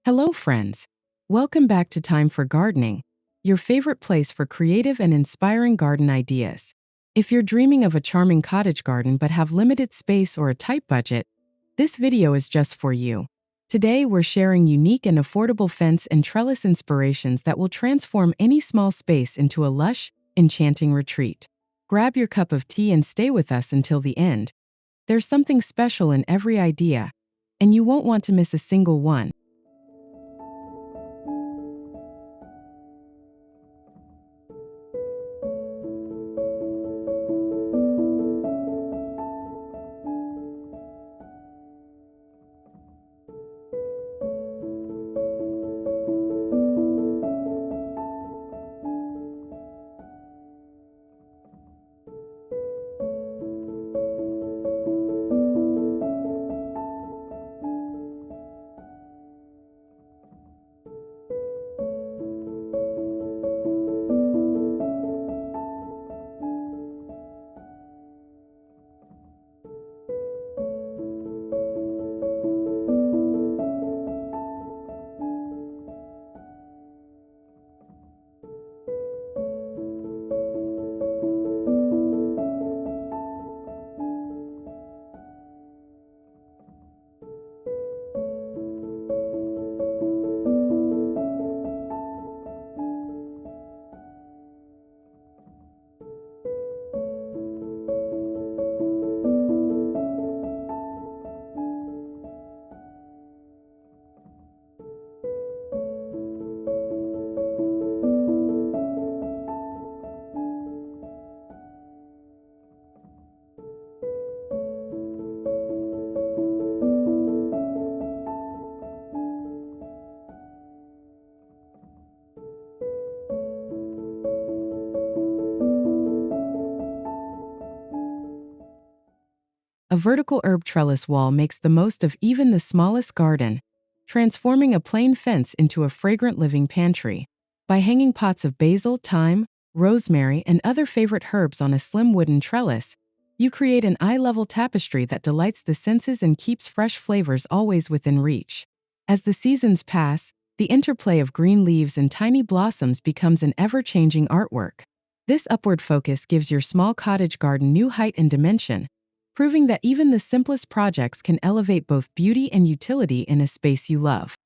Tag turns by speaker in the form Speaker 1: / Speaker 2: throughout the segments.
Speaker 1: Hello, friends. Welcome back to Time for Gardening, your favorite place for creative and inspiring garden ideas. If you're dreaming of a charming cottage garden but have limited space or a tight budget, this video is just for you. Today, we're sharing unique and affordable fence and trellis inspirations that will transform any small space into a lush, enchanting retreat. Grab your cup of tea and stay with us until the end. There's something special in every idea, and you won't want to miss a single one. A vertical herb trellis wall makes the most of even the smallest garden, transforming a plain fence into a fragrant living pantry. By hanging pots of basil, thyme, rosemary, and other favorite herbs on a slim wooden trellis, you create an eye-level tapestry that delights the senses and keeps fresh flavors always within reach. As the seasons pass, the interplay of green leaves and tiny blossoms becomes an ever-changing artwork. This upward focus gives your small cottage garden new height and dimension, proving that even the simplest projects can elevate both beauty and utility in a space you love.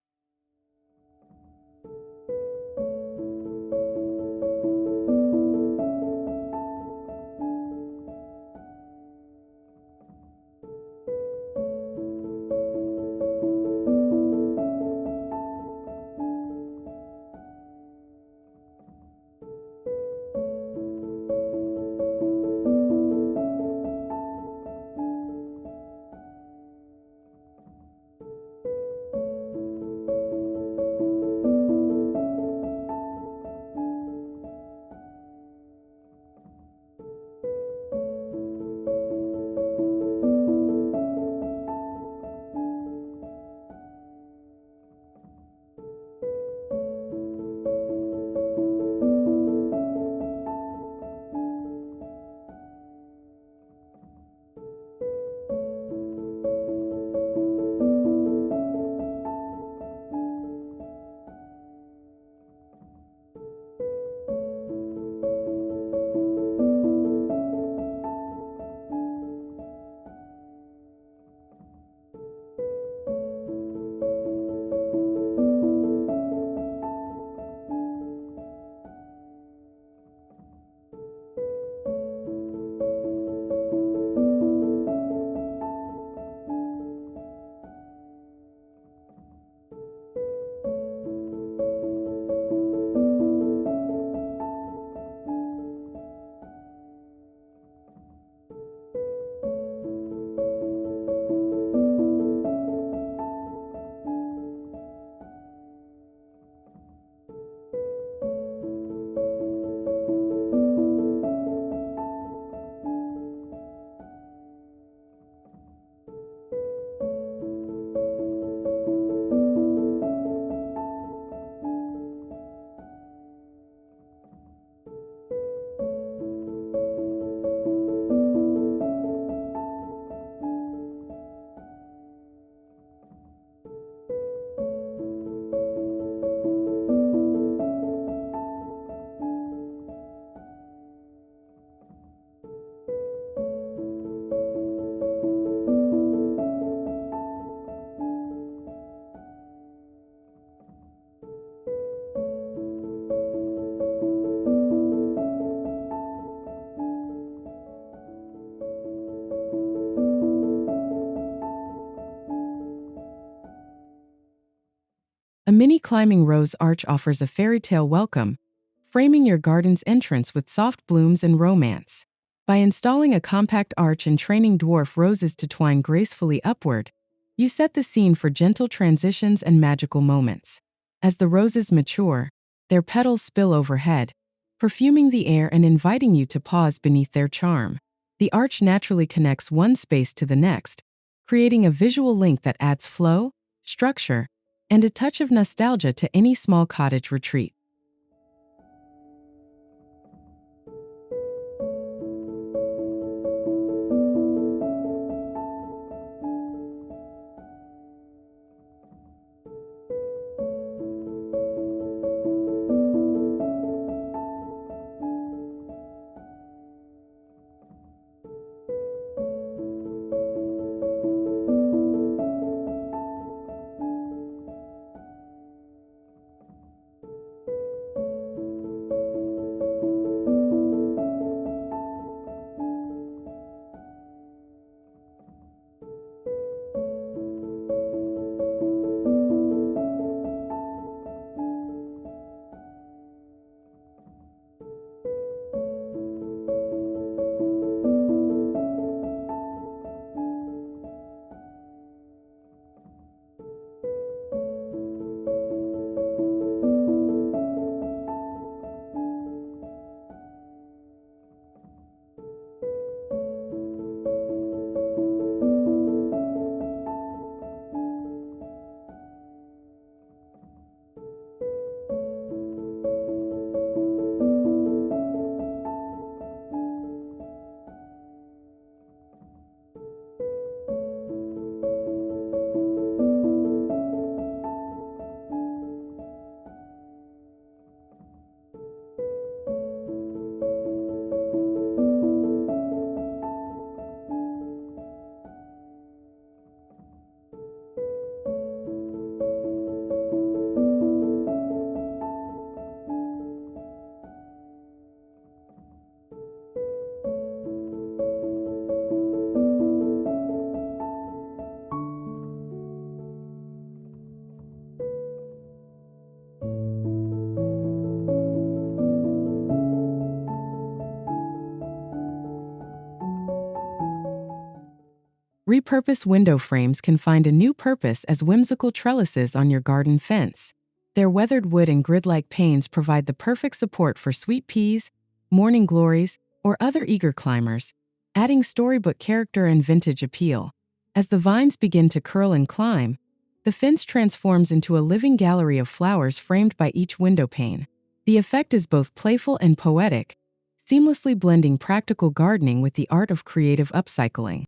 Speaker 1: A mini climbing rose arch offers a fairy tale welcome, framing your garden's entrance with soft blooms and romance. By installing a compact arch and training dwarf roses to twine gracefully upward, you set the scene for gentle transitions and magical moments. As the roses mature, their petals spill overhead, perfuming the air and inviting you to pause beneath their charm. The arch naturally connects one space to the next, creating a visual link that adds flow, structure, and a touch of nostalgia to any small cottage retreat. Repurposed window frames can find a new purpose as whimsical trellises on your garden fence. Their weathered wood and grid-like panes provide the perfect support for sweet peas, morning glories, or other eager climbers, adding storybook character and vintage appeal. As the vines begin to curl and climb, the fence transforms into a living gallery of flowers framed by each window pane. The effect is both playful and poetic, seamlessly blending practical gardening with the art of creative upcycling.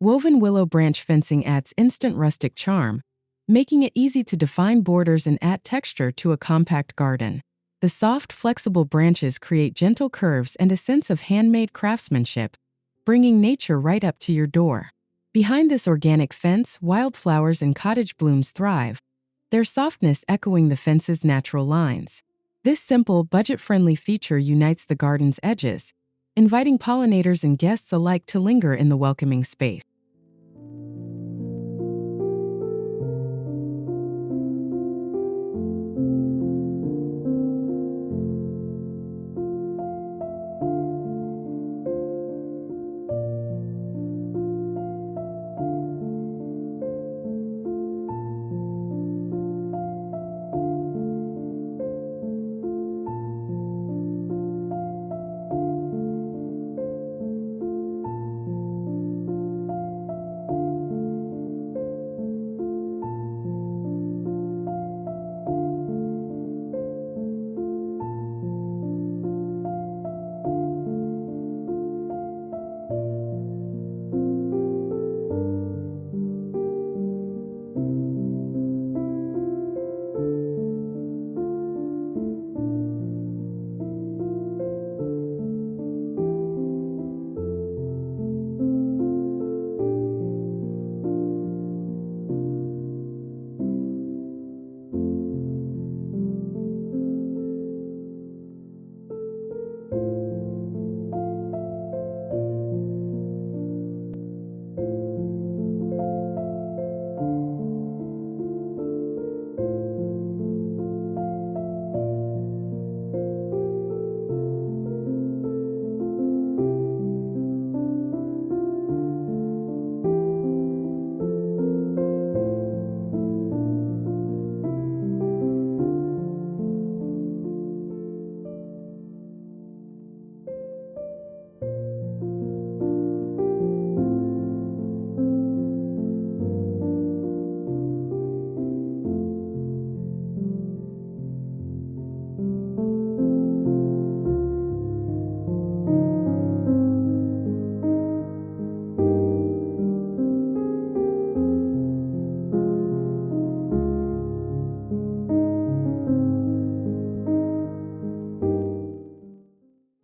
Speaker 1: Woven willow branch fencing adds instant rustic charm, making it easy to define borders and add texture to a compact garden. The soft, flexible branches create gentle curves and a sense of handmade craftsmanship, bringing nature right up to your door. Behind this organic fence, wildflowers and cottage blooms thrive, their softness echoing the fence's natural lines. This simple, budget-friendly feature unites the garden's edges, inviting pollinators and guests alike to linger in the welcoming space.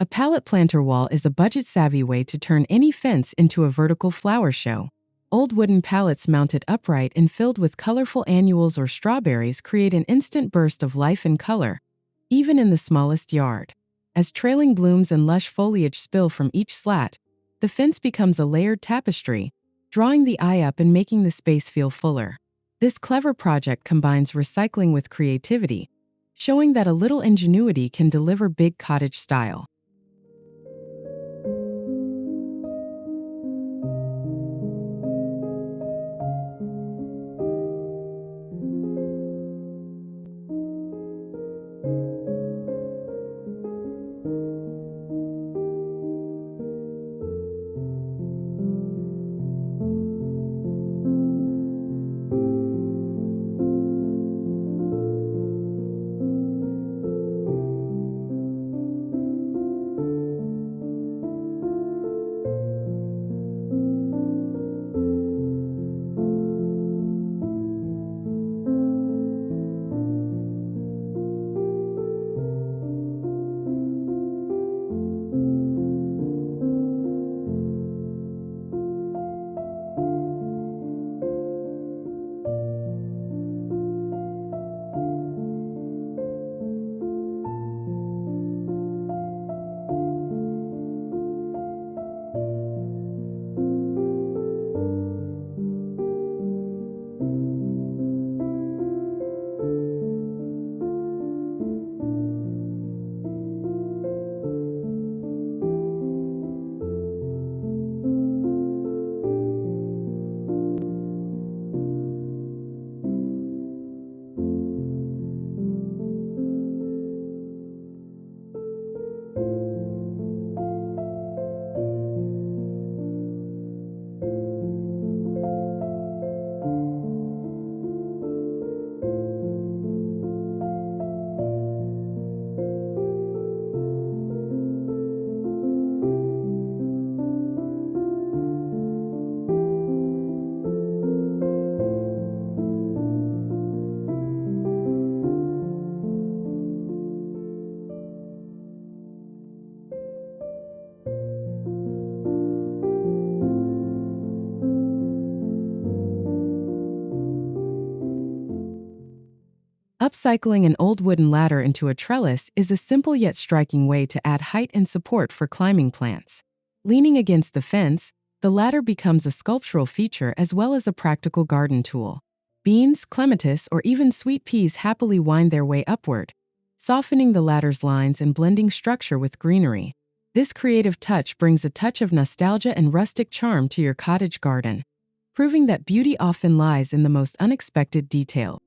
Speaker 1: A pallet planter wall is a budget-savvy way to turn any fence into a vertical flower show. Old wooden pallets mounted upright and filled with colorful annuals or strawberries create an instant burst of life and color, even in the smallest yard. As trailing blooms and lush foliage spill from each slat, the fence becomes a layered tapestry, drawing the eye up and making the space feel fuller. This clever project combines recycling with creativity, showing that a little ingenuity can deliver big cottage style. Upcycling an old wooden ladder into a trellis is a simple yet striking way to add height and support for climbing plants. Leaning against the fence, the ladder becomes a sculptural feature as well as a practical garden tool. Beans, clematis, or even sweet peas happily wind their way upward, softening the ladder's lines and blending structure with greenery. This creative touch brings a touch of nostalgia and rustic charm to your cottage garden, proving that beauty often lies in the most unexpected detail.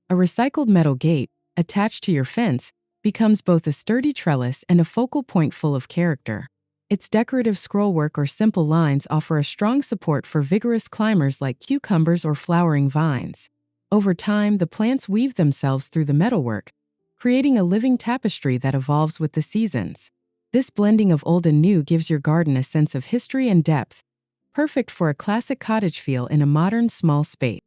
Speaker 1: A recycled metal gate, attached to your fence, becomes both a sturdy trellis and a focal point full of character. Its decorative scrollwork or simple lines offer a strong support for vigorous climbers like cucumbers or flowering vines. Over time, the plants weave themselves through the metalwork, creating a living tapestry that evolves with the seasons. This blending of old and new gives your garden a sense of history and depth, perfect for a classic cottage feel in a modern small space.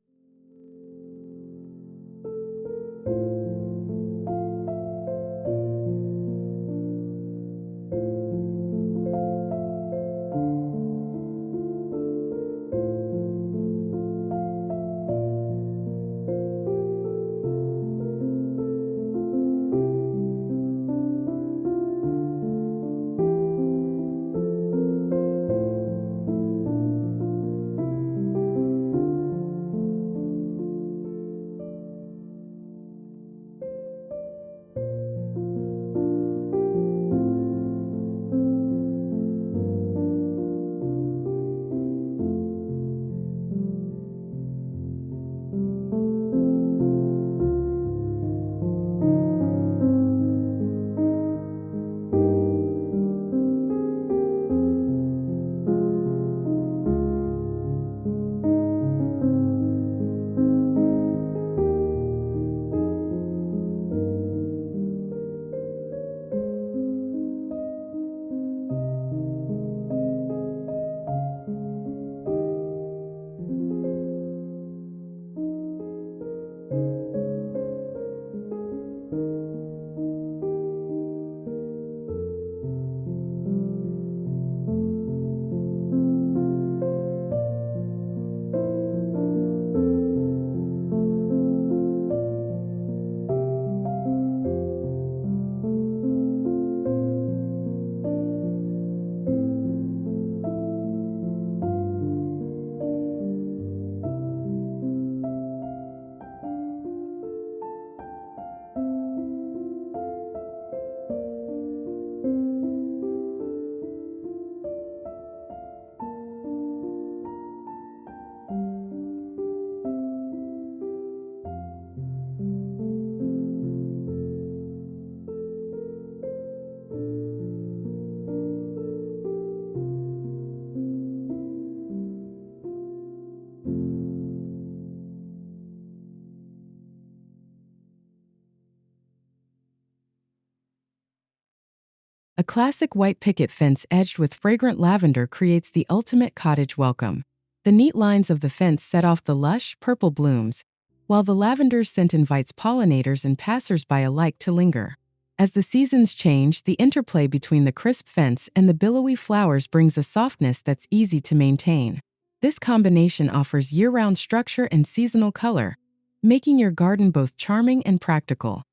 Speaker 1: classic white picket fence edged with fragrant lavender creates the ultimate cottage welcome. The neat lines of the fence set off the lush, purple blooms, while the lavender's scent invites pollinators and passers-by alike to linger. As the seasons change, the interplay between the crisp fence and the billowy flowers brings a softness that's easy to maintain. This combination offers year-round structure and seasonal color, making your garden both charming and practical.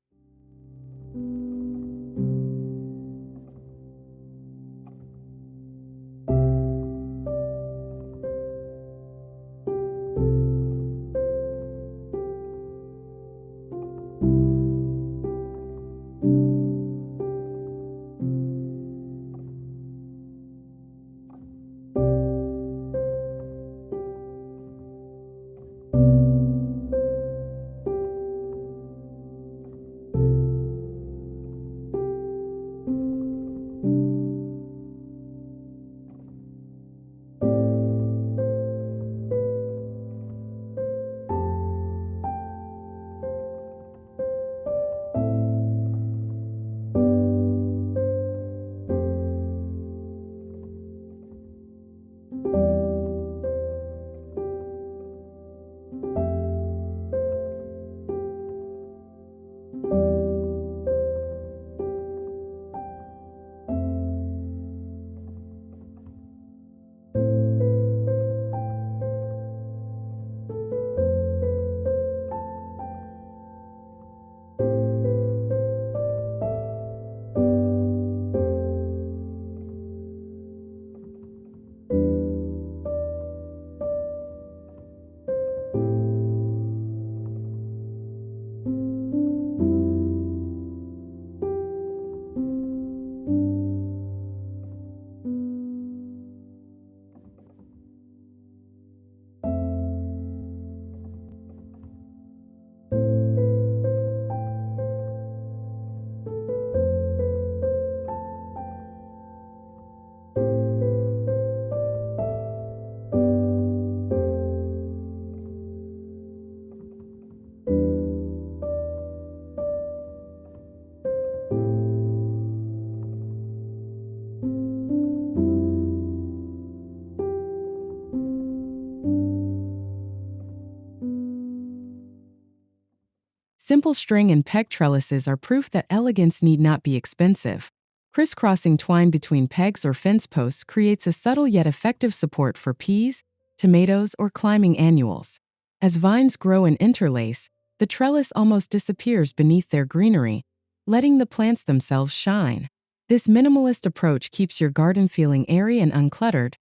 Speaker 1: Simple string and peg trellises are proof that elegance need not be expensive. Crisscrossing twine between pegs or fence posts creates a subtle yet effective support for peas, tomatoes, or climbing annuals. As vines grow and interlace, the trellis almost disappears beneath their greenery, letting the plants themselves shine. This minimalist approach keeps your garden feeling airy and uncluttered,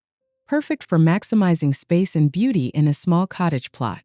Speaker 1: perfect for maximizing space and beauty in a small cottage plot.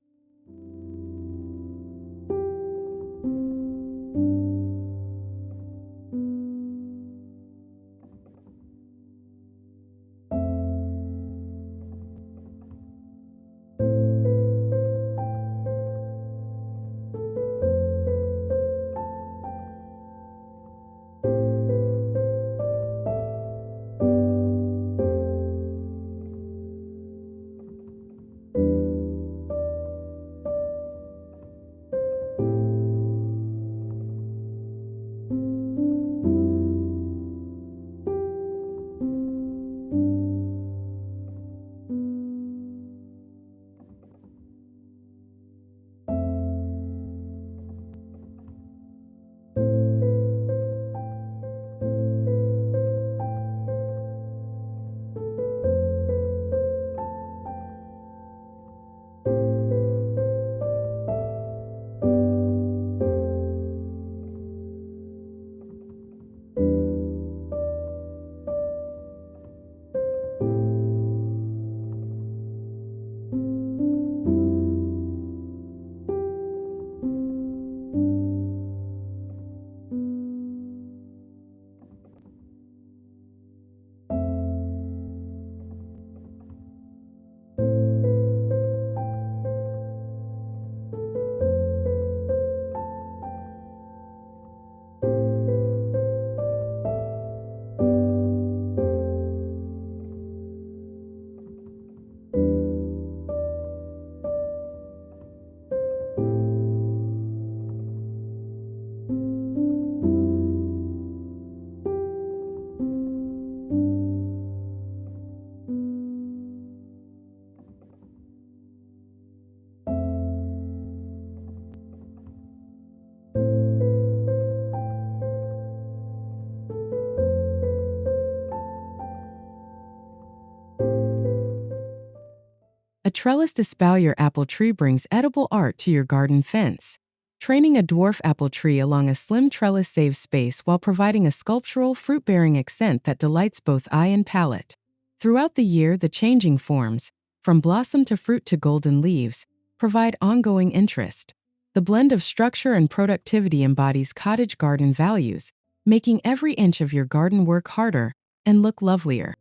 Speaker 1: A trellised espalier apple tree brings edible art to your garden fence. Training a dwarf apple tree along a slim trellis saves space while providing a sculptural, fruit-bearing accent that delights both eye and palate. Throughout the year, the changing forms, from blossom to fruit to golden leaves, provide ongoing interest. The blend of structure and productivity embodies cottage garden values, making every inch of your garden work harder and look lovelier.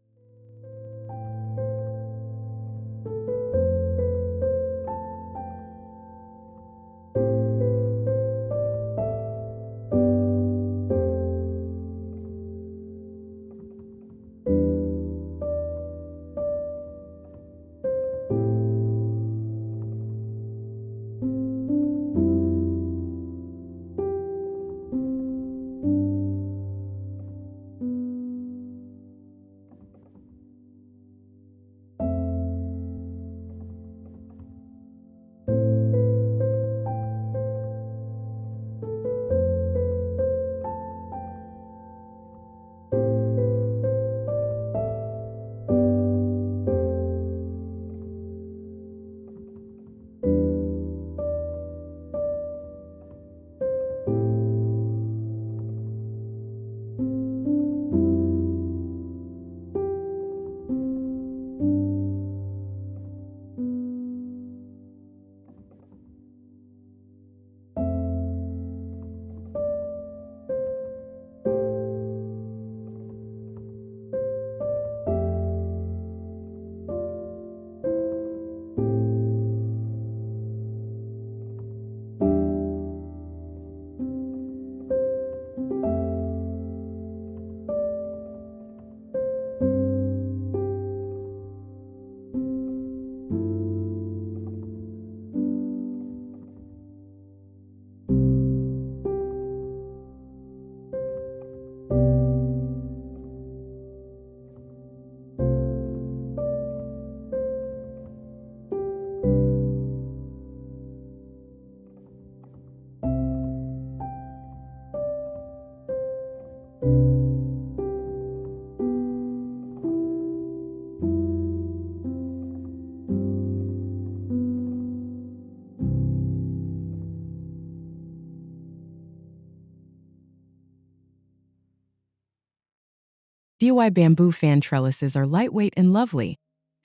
Speaker 1: DIY bamboo fan trellises are lightweight and lovely,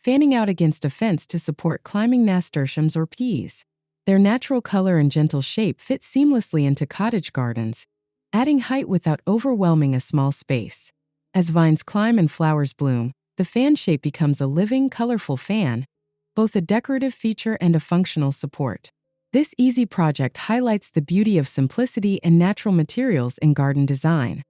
Speaker 1: fanning out against a fence to support climbing nasturtiums or peas. Their natural color and gentle shape fit seamlessly into cottage gardens, adding height without overwhelming a small space. As vines climb and flowers bloom, the fan shape becomes a living, colorful fan, both a decorative feature and a functional support. This easy project highlights the beauty of simplicity and natural materials in garden design.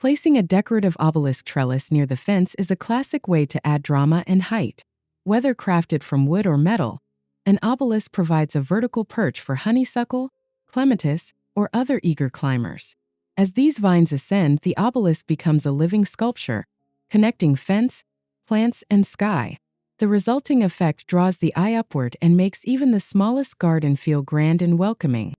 Speaker 1: Placing a decorative obelisk trellis near the fence is a classic way to add drama and height. Whether crafted from wood or metal, an obelisk provides a vertical perch for honeysuckle, clematis, or other eager climbers. As these vines ascend, the obelisk becomes a living sculpture, connecting fence, plants, and sky. The resulting effect draws the eye upward and makes even the smallest garden feel grand and welcoming.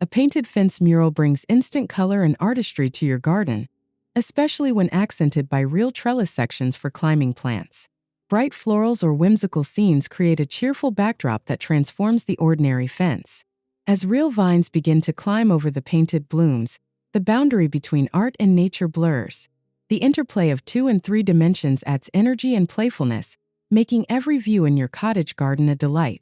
Speaker 1: A painted fence mural brings instant color and artistry to your garden, especially when accented by real trellis sections for climbing plants. Bright florals or whimsical scenes create a cheerful backdrop that transforms the ordinary fence. As real vines begin to climb over the painted blooms, the boundary between art and nature blurs. The interplay of 2 and 3 dimensions adds energy and playfulness, making every view in your cottage garden a delight.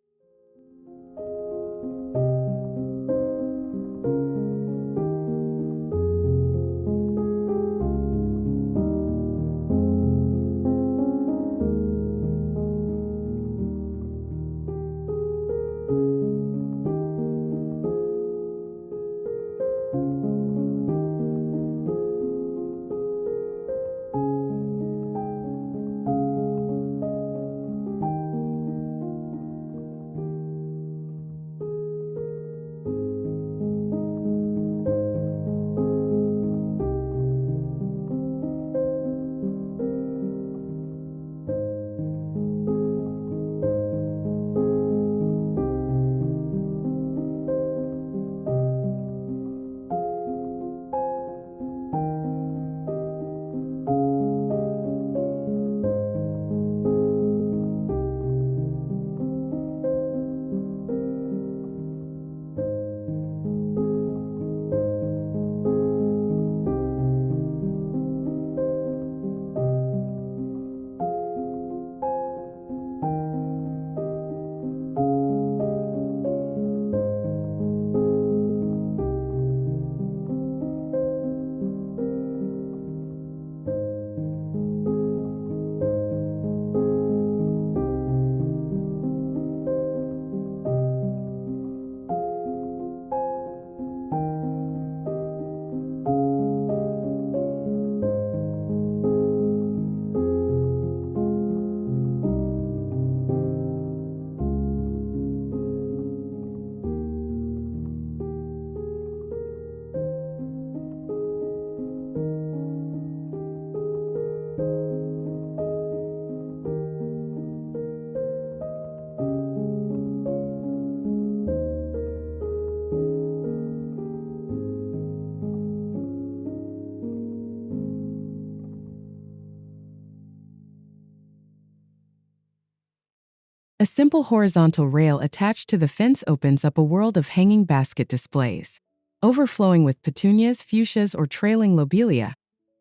Speaker 1: A simple horizontal rail attached to the fence opens up a world of hanging basket displays. Overflowing with petunias, fuchsias, or trailing lobelia,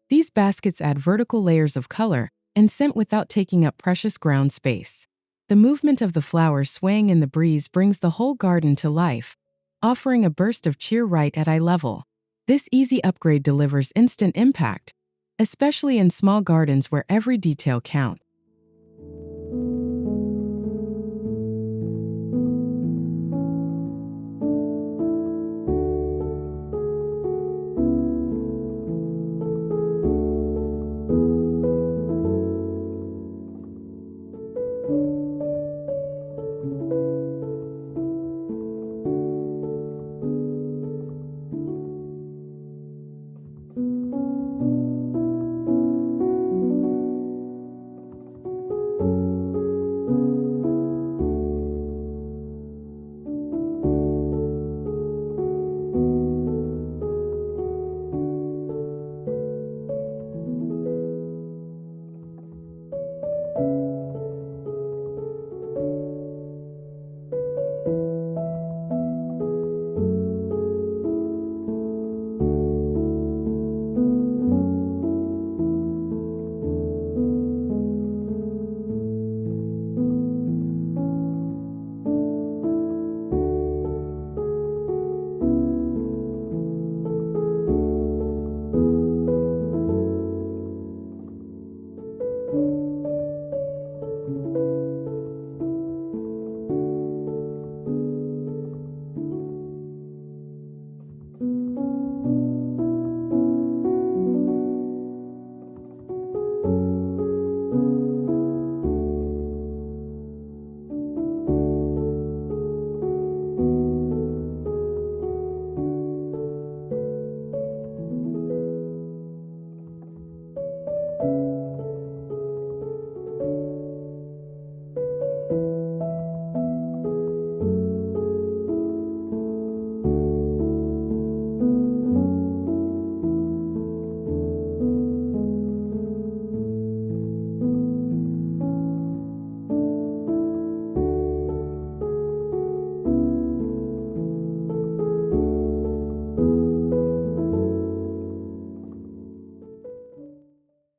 Speaker 1: these baskets add vertical layers of color and scent without taking up precious ground space. The movement of the flowers swaying in the breeze brings the whole garden to life, offering a burst of cheer right at eye level. This easy upgrade delivers instant impact, especially in small gardens where every detail counts.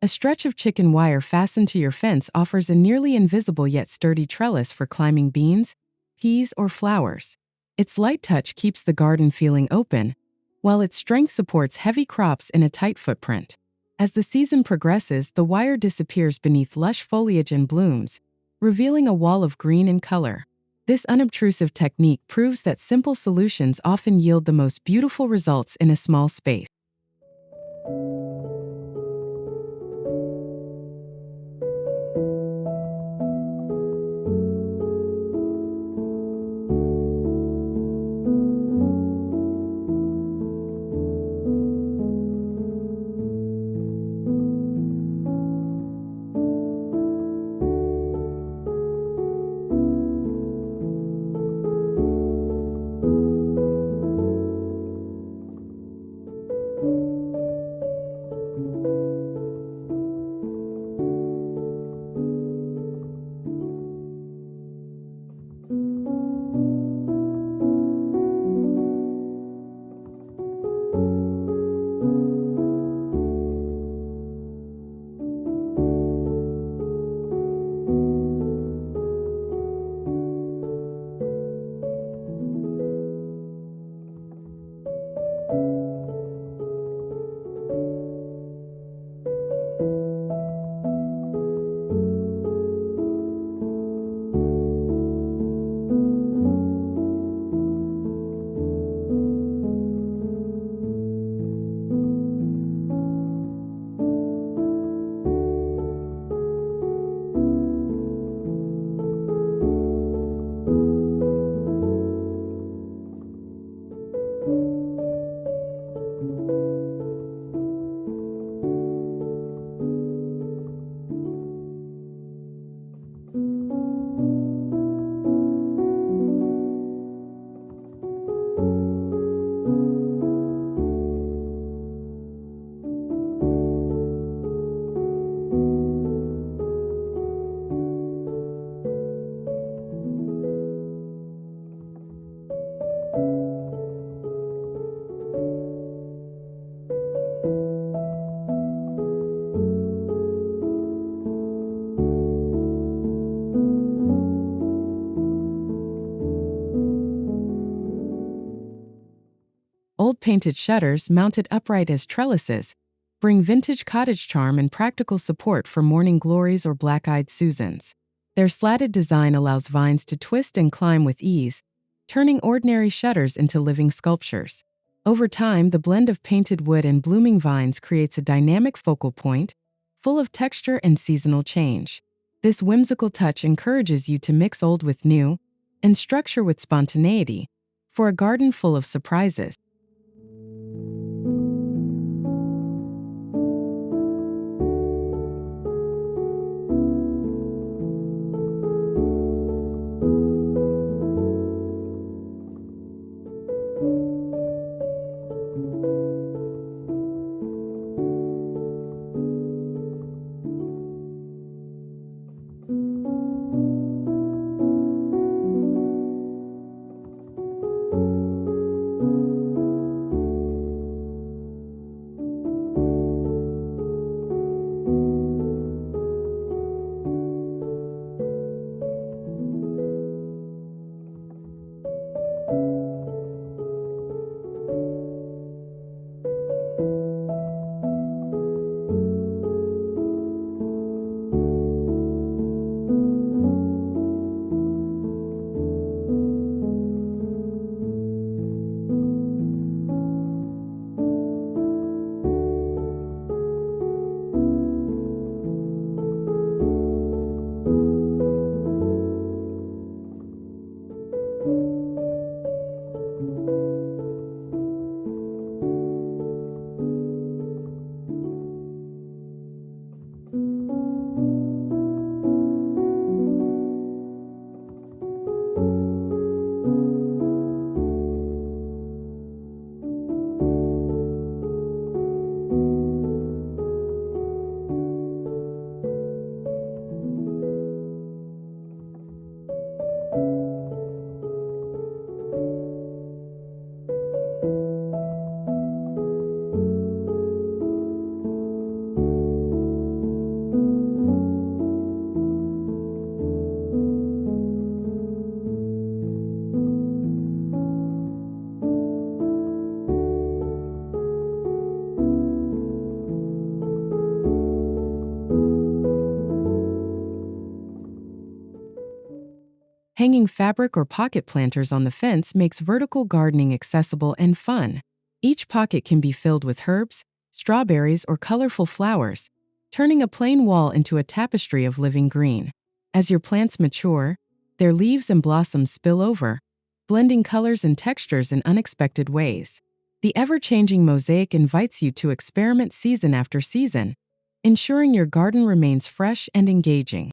Speaker 1: A stretch of chicken wire fastened to your fence offers a nearly invisible yet sturdy trellis for climbing beans, peas, or flowers. Its light touch keeps the garden feeling open, while its strength supports heavy crops in a tight footprint. As the season progresses, the wire disappears beneath lush foliage and blooms, revealing a wall of green and color. This unobtrusive technique proves that simple solutions often yield the most beautiful results in a small space. Gold painted shutters mounted upright as trellises bring vintage cottage charm and practical support for morning glories or black-eyed Susans. Their slatted design allows vines to twist and climb with ease, turning ordinary shutters into living sculptures. Over time, the blend of painted wood and blooming vines creates a dynamic focal point, full of texture and seasonal change. This whimsical touch encourages you to mix old with new and structure with spontaneity for a garden full of surprises. Hanging fabric or pocket planters on the fence makes vertical gardening accessible and fun. Each pocket can be filled with herbs, strawberries, or colorful flowers, turning a plain wall into a tapestry of living green. As your plants mature, their leaves and blossoms spill over, blending colors and textures in unexpected ways. The ever-changing mosaic invites you to experiment season after season, ensuring your garden remains fresh and engaging.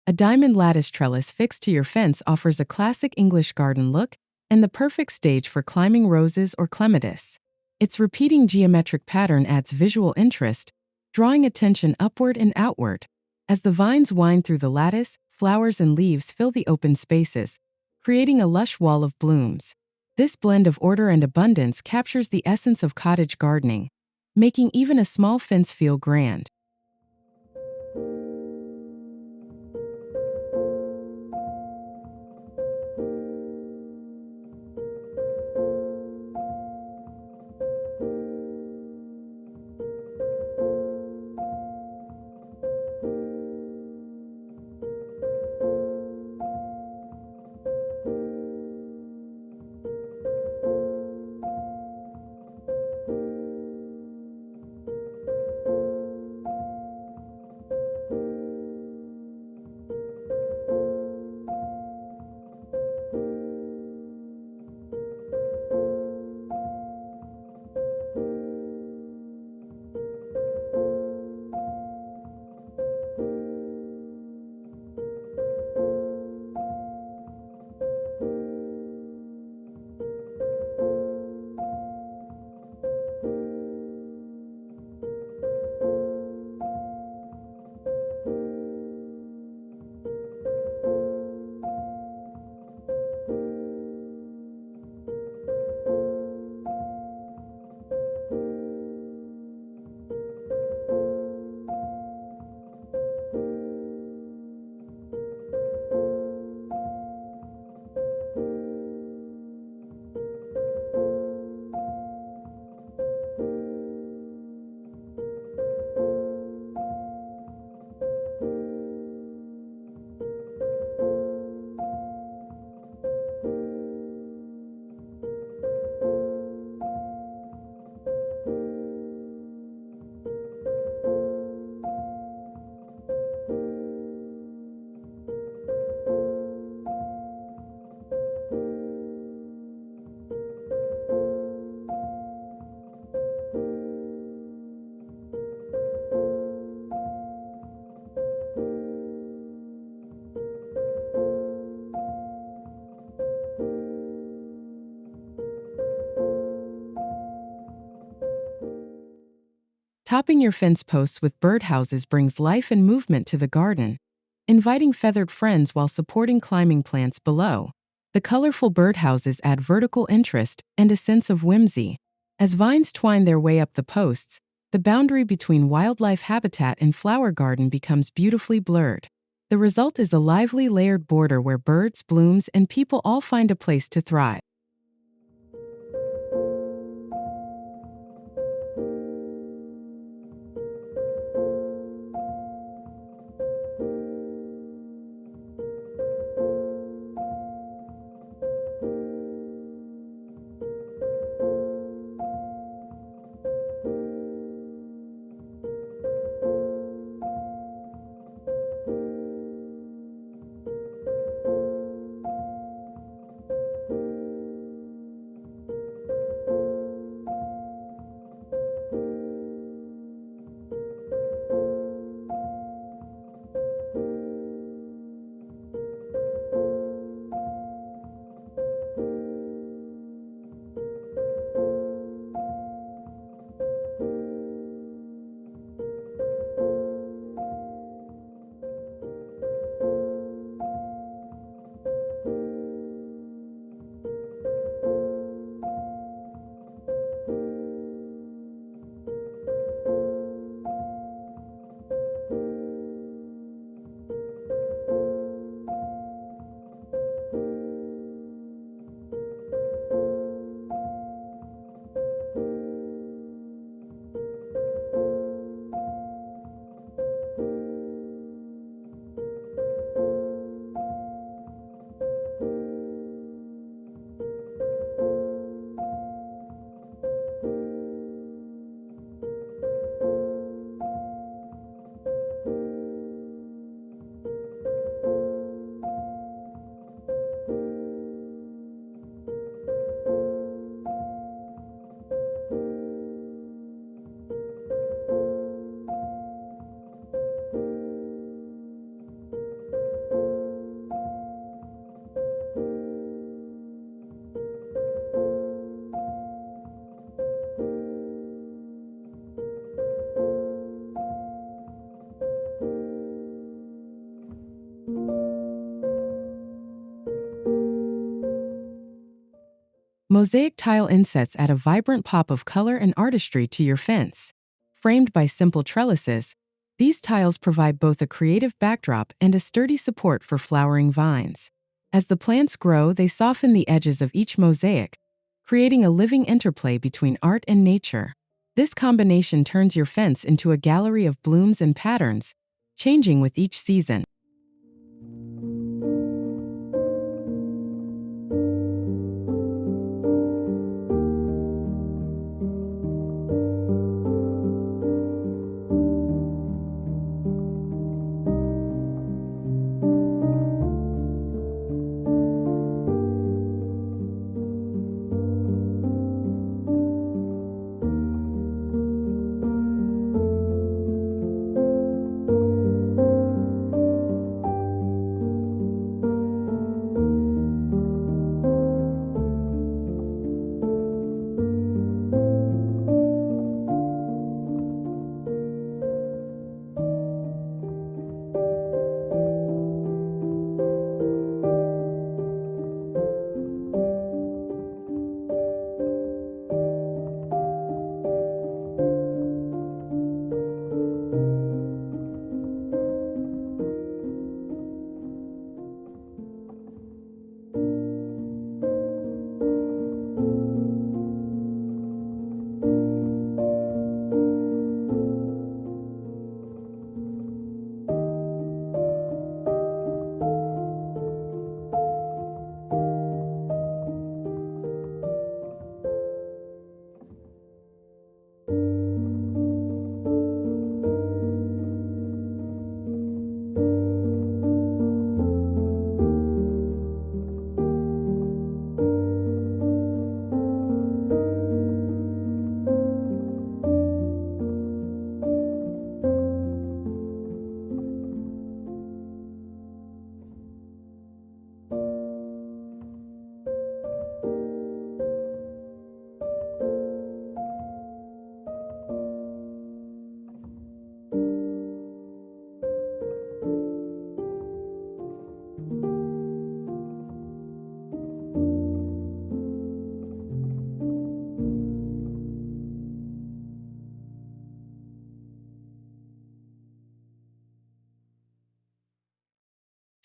Speaker 1: A diamond lattice trellis fixed to your fence offers a classic English garden look and the perfect stage for climbing roses or clematis. Its repeating geometric pattern adds visual interest, drawing attention upward and outward. As the vines wind through the lattice, flowers and leaves fill the open spaces, creating a lush wall of blooms. This blend of order and abundance captures the essence of cottage gardening, making even a small fence feel grand. Topping your fence posts with birdhouses brings life and movement to the garden, inviting feathered friends while supporting climbing plants below. The colorful birdhouses add vertical interest and a sense of whimsy. As vines twine their way up the posts, the boundary between wildlife habitat and flower garden becomes beautifully blurred. The result is a lively layered border where birds, blooms, and people all find a place to thrive. Mosaic tile insets add a vibrant pop of color and artistry to your fence. Framed by simple trellises, these tiles provide both a creative backdrop and a sturdy support for flowering vines. As the plants grow, they soften the edges of each mosaic, creating a living interplay between art and nature. This combination turns your fence into a gallery of blooms and patterns, changing with each season.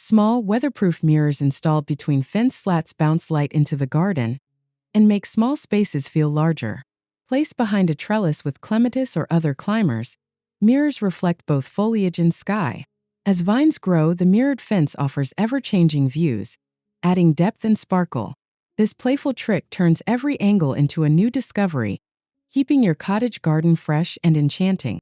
Speaker 1: Small, weatherproof mirrors installed between fence slats bounce light into the garden and make small spaces feel larger. Placed behind a trellis with clematis or other climbers, mirrors reflect both foliage and sky. As vines grow, the mirrored fence offers ever-changing views, adding depth and sparkle. This playful trick turns every angle into a new discovery, keeping your cottage garden fresh and enchanting.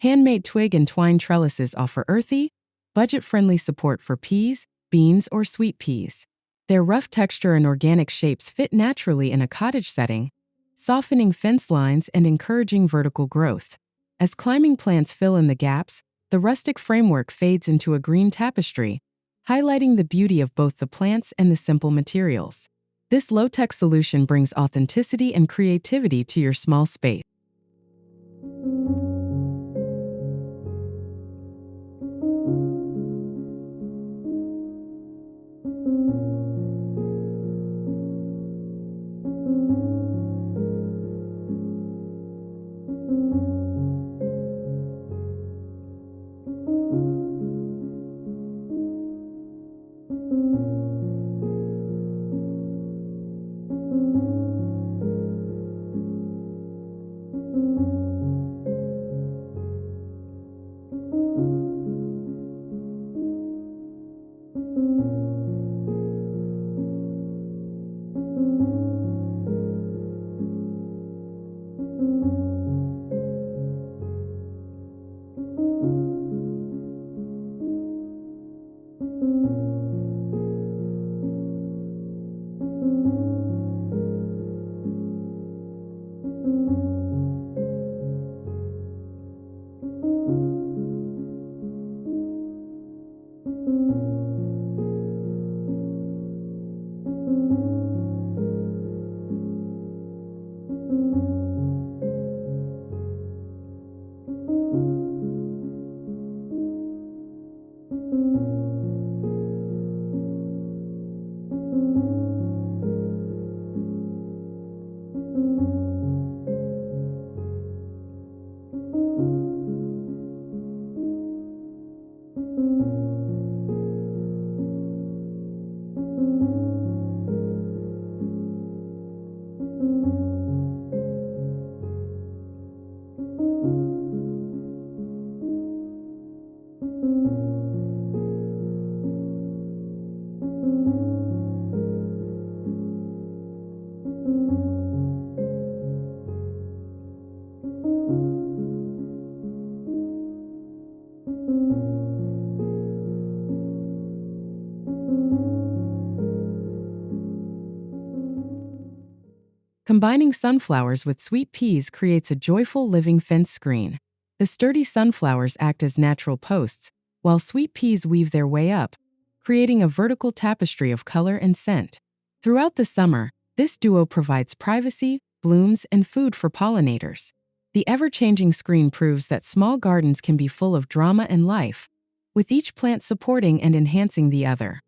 Speaker 1: Handmade twig and twine trellises offer earthy, budget-friendly support for peas, beans, or sweet peas. Their rough texture and organic shapes fit naturally in a cottage setting, softening fence lines and encouraging vertical growth. As climbing plants fill in the gaps, the rustic framework fades into a green tapestry, highlighting the beauty of both the plants and the simple materials. This low-tech solution brings authenticity and creativity to your small space. Combining sunflowers with sweet peas creates a joyful living fence screen. The sturdy sunflowers act as natural posts, while sweet peas weave their way up, creating a vertical tapestry of color and scent. Throughout the summer, this duo provides privacy, blooms, and food for pollinators. The ever-changing screen proves that small gardens can be full of drama and life, with each plant supporting and enhancing the other.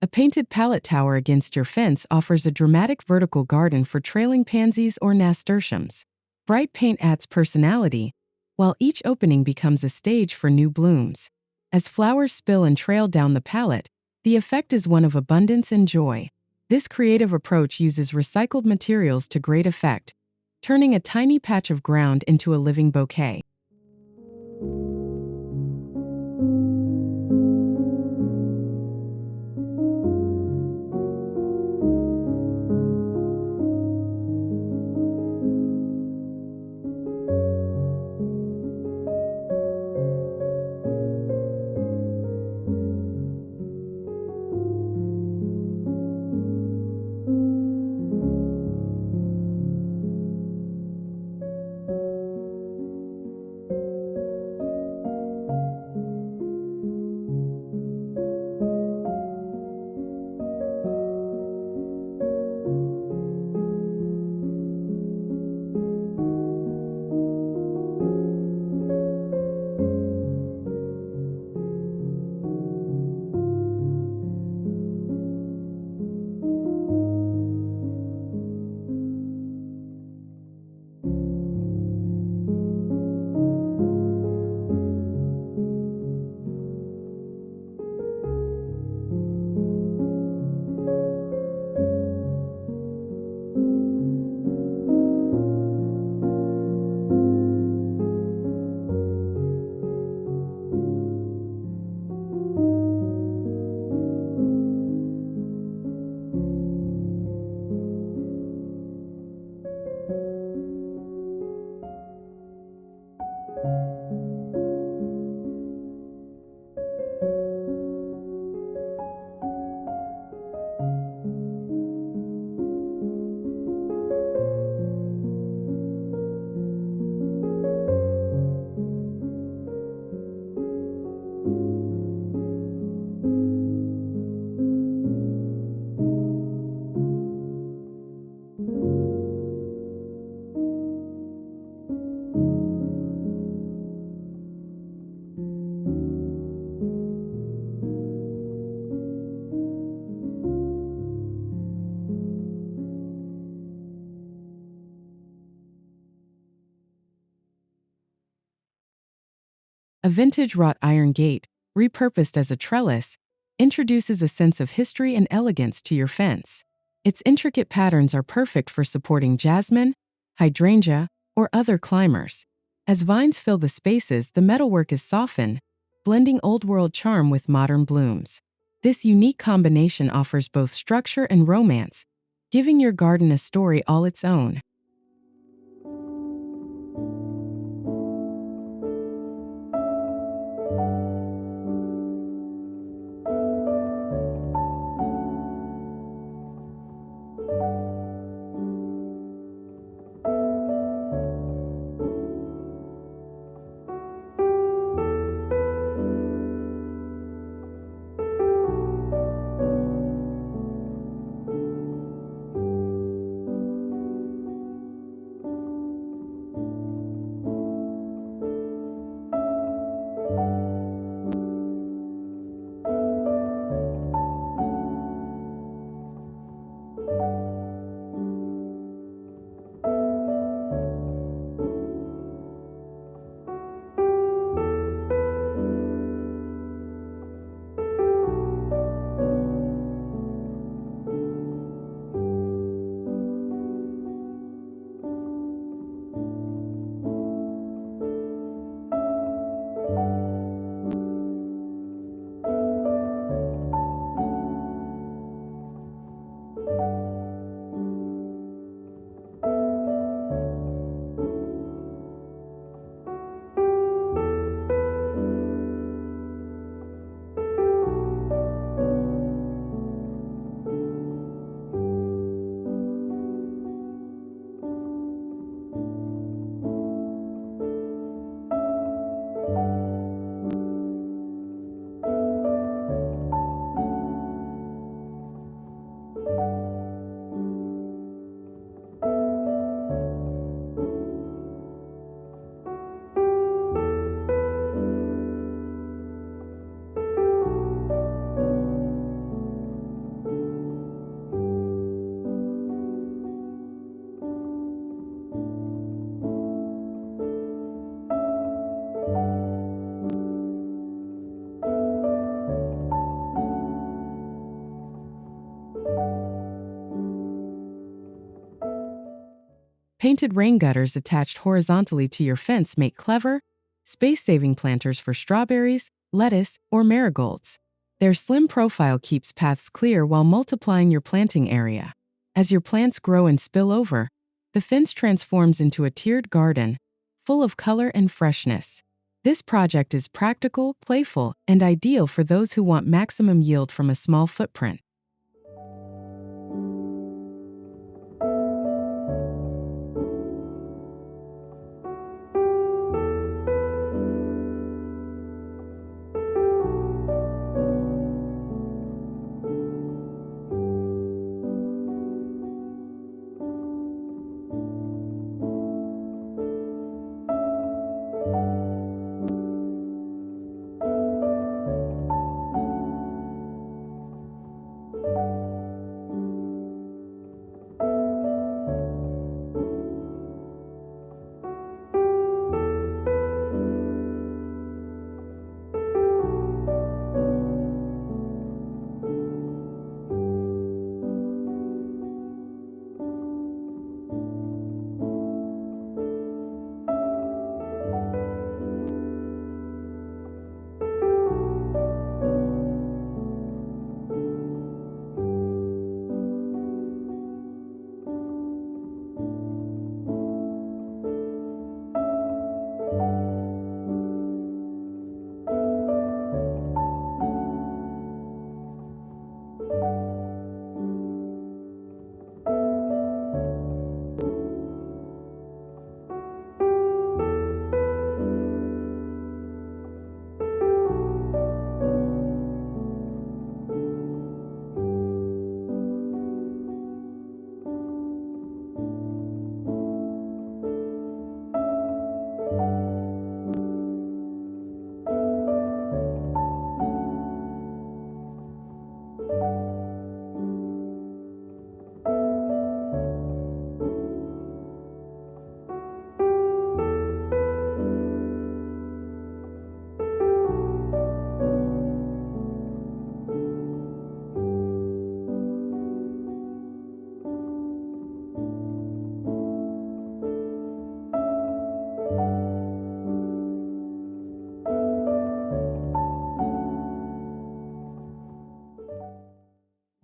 Speaker 1: A painted pallet tower against your fence offers a dramatic vertical garden for trailing pansies or nasturtiums. Bright paint adds personality, while each opening becomes a stage for new blooms. As flowers spill and trail down the pallet, the effect is one of abundance and joy. This creative approach uses recycled materials to great effect, turning a tiny patch of ground into a living bouquet. A vintage wrought iron gate, repurposed as a trellis, introduces a sense of history and elegance to your fence. Its intricate patterns are perfect for supporting jasmine, hydrangea, or other climbers. As vines fill the spaces, the metalwork is softened, blending old-world charm with modern blooms. This unique combination offers both structure and romance, giving your garden a story all its own. Painted rain gutters attached horizontally to your fence make clever, space-saving planters for strawberries, lettuce, or marigolds. Their slim profile keeps paths clear while multiplying your planting area. As your plants grow and spill over, the fence transforms into a tiered garden, full of color and freshness. This project is practical, playful, and ideal for those who want maximum yield from a small footprint.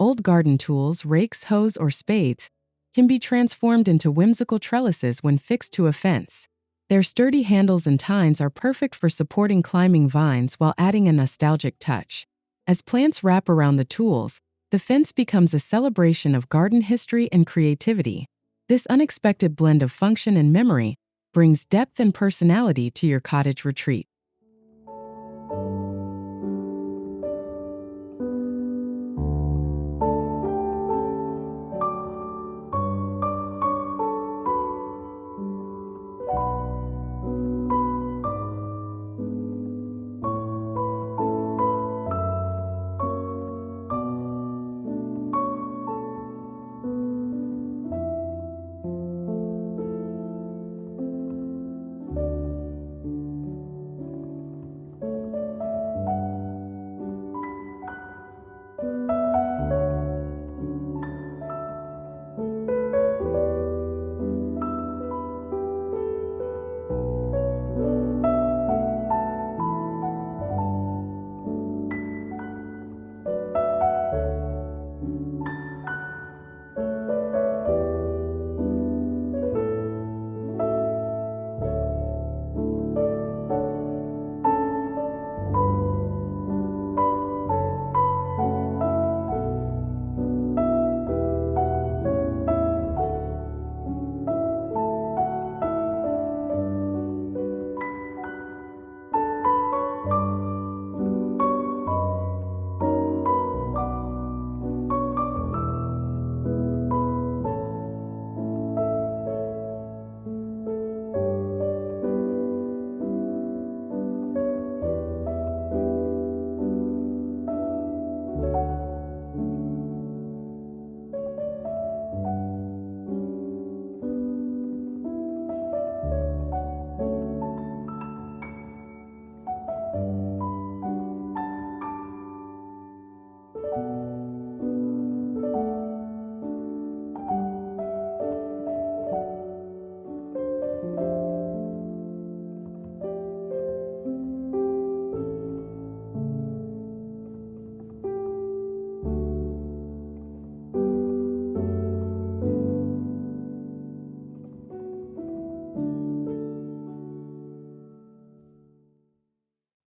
Speaker 1: Old garden tools, rakes, hoes, or spades, can be transformed into whimsical trellises when fixed to a fence. Their sturdy handles and tines are perfect for supporting climbing vines while adding a nostalgic touch. As plants wrap around the tools, the fence becomes a celebration of garden history and creativity. This unexpected blend of function and memory brings depth and personality to your cottage retreat.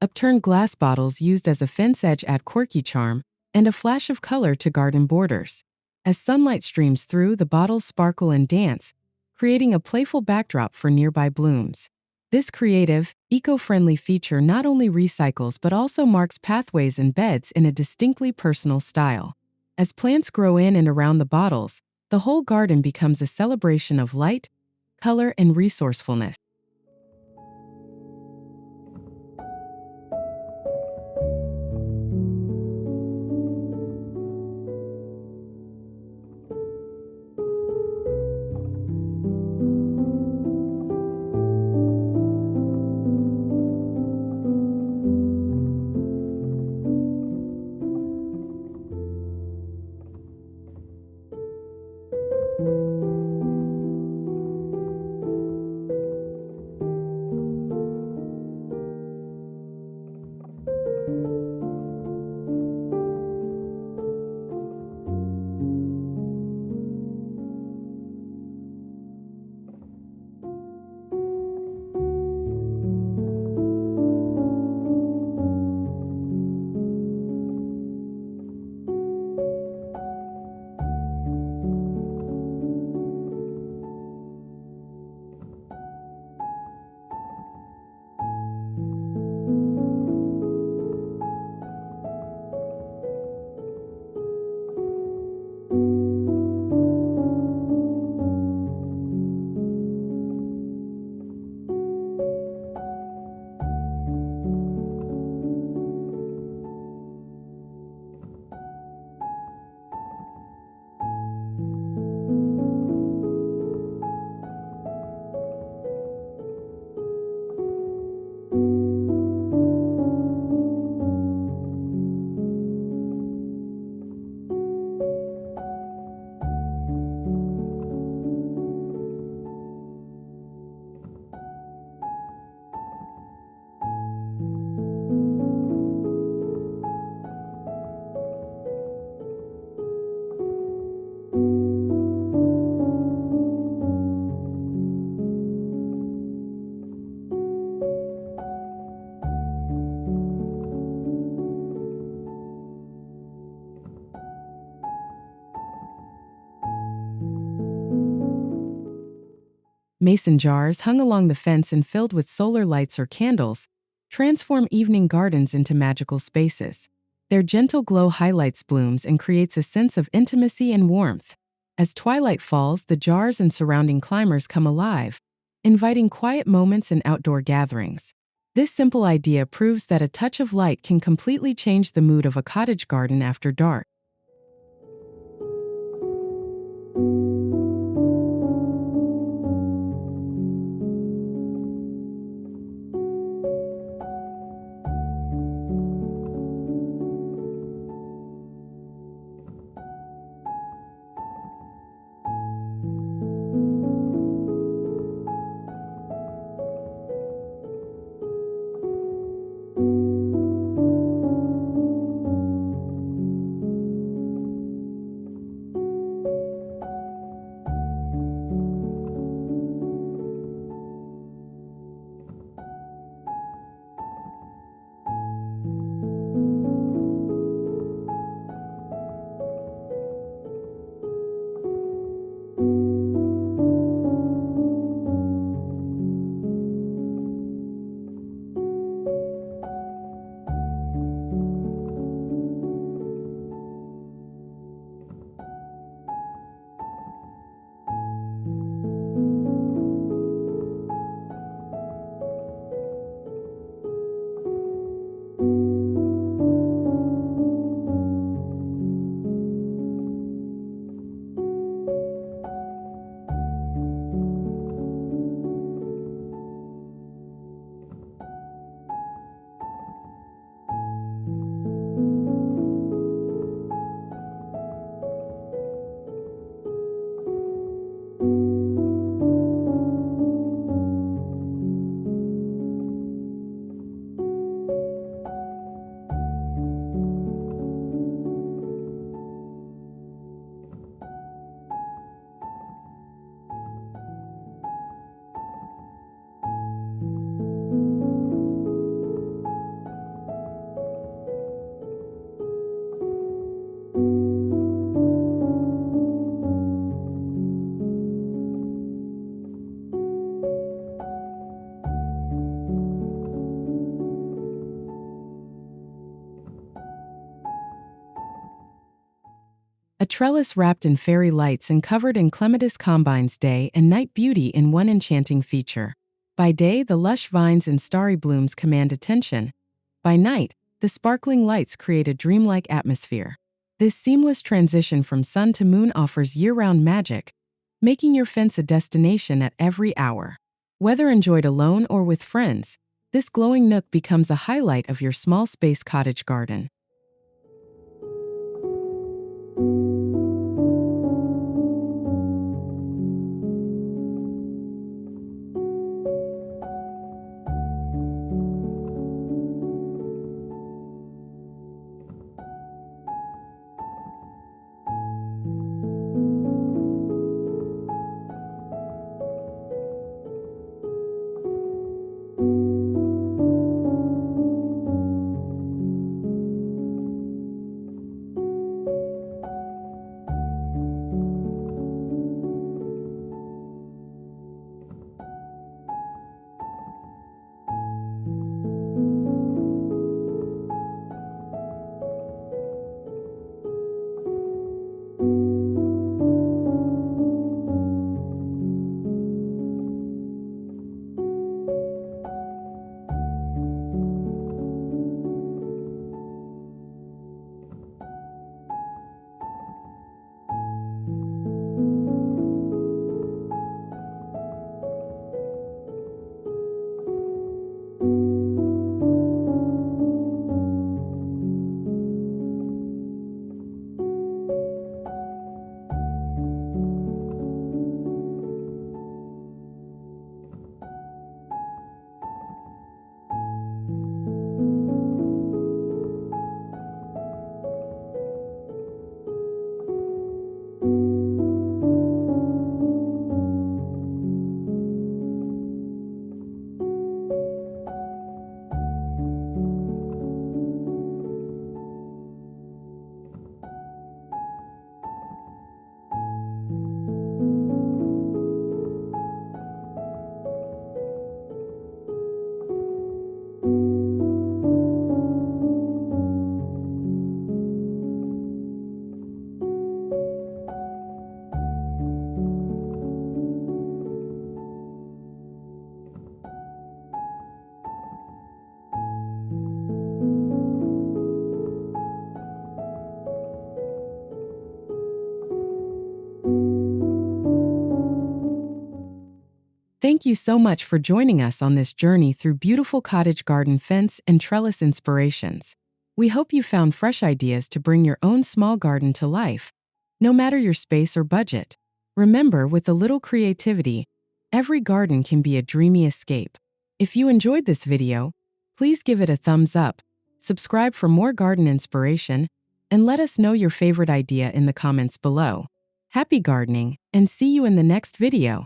Speaker 1: Upturned glass bottles used as a fence edge add quirky charm and a flash of color to garden borders. As sunlight streams through, the bottles sparkle and dance, creating a playful backdrop for nearby blooms. This creative, eco-friendly feature not only recycles but also marks pathways and beds in a distinctly personal style. As plants grow in and around the bottles, the whole garden becomes a celebration of light, color, and resourcefulness. Mason jars hung along the fence and filled with solar lights or candles transform evening gardens into magical spaces. Their gentle glow highlights blooms and creates a sense of intimacy and warmth. As twilight falls, the jars and surrounding climbers come alive, inviting quiet moments and outdoor gatherings. This simple idea proves that a touch of light can completely change the mood of a cottage garden after dark. A trellis wrapped in fairy lights and covered in clematis combines day and night beauty in one enchanting feature. By day, the lush vines and starry blooms command attention. By night, the sparkling lights create a dreamlike atmosphere. This seamless transition from sun to moon offers year-round magic, making your fence a destination at every hour. Whether enjoyed alone or with friends, this glowing nook becomes a highlight of your small space cottage garden. Thank you so much for joining us on this journey through beautiful cottage garden fence and trellis inspirations. We hope you found fresh ideas to bring your own small garden to life, no matter your space or budget. Remember, with a little creativity, every garden can be a dreamy escape. If you enjoyed this video, please give it a thumbs up, subscribe for more garden inspiration, and let us know your favorite idea in the comments below. Happy gardening, and see you in the next video.